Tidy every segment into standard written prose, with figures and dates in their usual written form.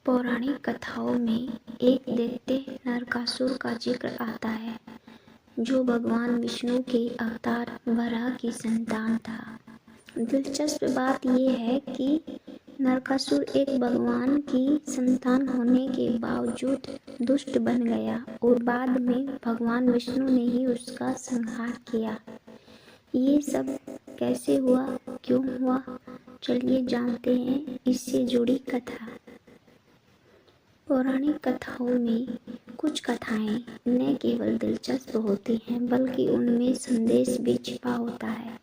पौराणिक कथाओं में एक दैत्य नरकासुर का जिक्र आता है, जो भगवान विष्णु के अवतार वराह की संतान था। दिलचस्प बात यह है कि नरकासुर एक भगवान की संतान होने के बावजूद दुष्ट बन गया और बाद में भगवान विष्णु ने ही उसका संहार किया। ये सब कैसे हुआ, क्यों हुआ, चलिए जानते हैं इससे जुड़ी कथा। पौराणिक कथाओं में कुछ कथाएं न केवल दिलचस्प होती हैं बल्कि उनमें संदेश भी छिपा होता है।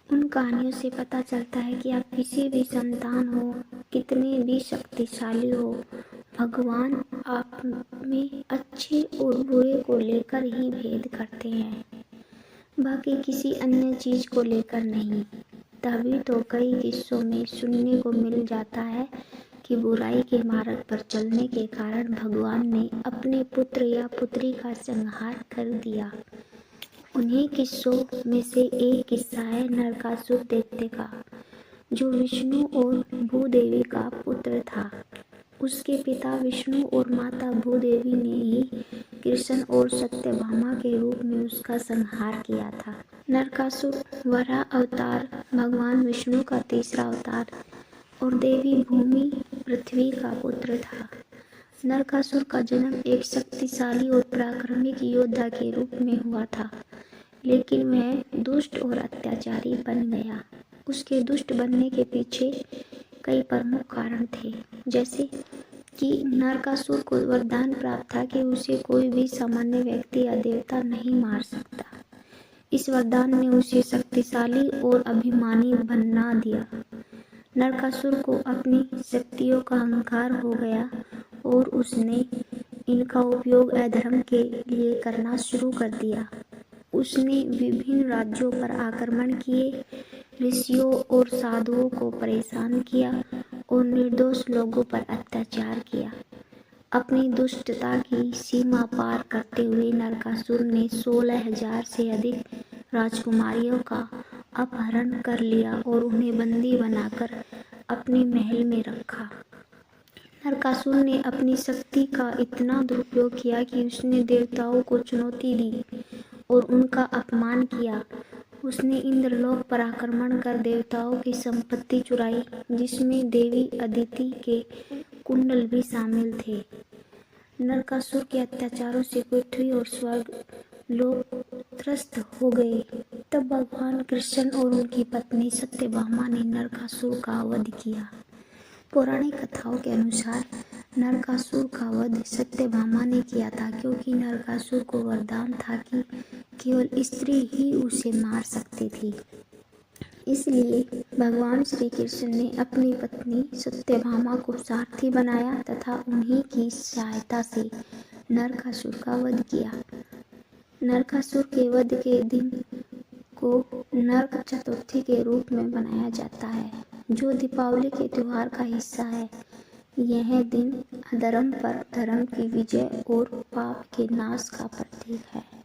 उन कहानियों से पता चलता है कि आप किसी भी संतान हो, कितने भी शक्तिशाली हो, भगवान आप में अच्छे और बुरे को लेकर ही भेद करते हैं, बाकी किसी अन्य चीज को लेकर नहीं। तभी तो कई किस्सों में सुनने को मिल जाता है कि बुराई के मार्ग पर चलने के कारण भगवान ने अपने पुत्र या पुत्री का संहार कर दिया। उन्हीं किस्सों में से एक किस्सा है नरकासुर दैत्य का, जो विष्णु और भूदेवी का पुत्र था। उसके पिता विष्णु और माता भूदेवी ने ही कृष्ण और सत्यभामा के रूप में उसका संहार किया था। नरकासुर वराह अवतार भगवान विष्णु का तीसरा अवतार और देवी भूमि पृथ्वी का पुत्र था। नरकासुर का जन्म एक शक्तिशाली और पराक्रमी योद्धा के रूप में हुआ था, लेकिन वह दुष्ट और अत्याचारी बन गया। उसके दुष्ट बनने के पीछे कई प्रमुख कारण थे, जैसे कि नरकासुर को वरदान प्राप्त था कि उसे कोई भी सामान्य व्यक्ति या देवता नहीं मार सकता। इस वरदान ने उसे शक्तिशाली और अभिमानी बना दिया। नरकासुर को अपनी शक्तियों का अहंकार हो गया और उसने इनका उपयोग अधर्म के लिए करना शुरू कर दिया। उसने विभिन्न राज्यों पर आक्रमण किए, ऋषियों और साधुओं को परेशान किया और निर्दोष लोगों पर अत्याचार किया। अपनी दुष्टता की सीमा पार करते हुए नरकासुर ने 16,000 से अधिक राजकुमारियों का अपहरण कर लिया और उन्हें बंदी बनाकर अपने महल में रखा। नरकासुर ने अपनी शक्ति का इतना दुरुपयोग किया कि उसने देवताओं को चुनौती दी और उनका अपमान किया। उसने इंद्रलोक पर आक्रमण कर देवताओं की संपत्ति चुराई, जिसमें देवी अदिति के कुंडल भी शामिल थे। नरकासुर के अत्याचारों से पृथ्वी और स्वर्ग लोक त्रस्त हो गए। तब भगवान कृष्ण और उनकी पत्नी सत्यभामा ने नरकासुर का वध किया। पौराणिक कथाओं के अनुसार नरकासुर का वध सत्यभामा ने किया था, क्योंकि नरकासुर को वरदान था कि केवल स्त्री ही उसे मार सकती थी। इसलिए भगवान श्री कृष्ण ने अपनी पत्नी सत्यभामा को सारथी बनाया तथा उन्हीं की सहायता से नरकासुर का वध किया। नरकासुर के वध के दिन को नरक चतुर्थी के रूप में मनाया जाता है, जो दीपावली के त्योहार का हिस्सा है। यह दिन अधर्म पर धर्म की विजय और पाप के नाश का प्रतीक है।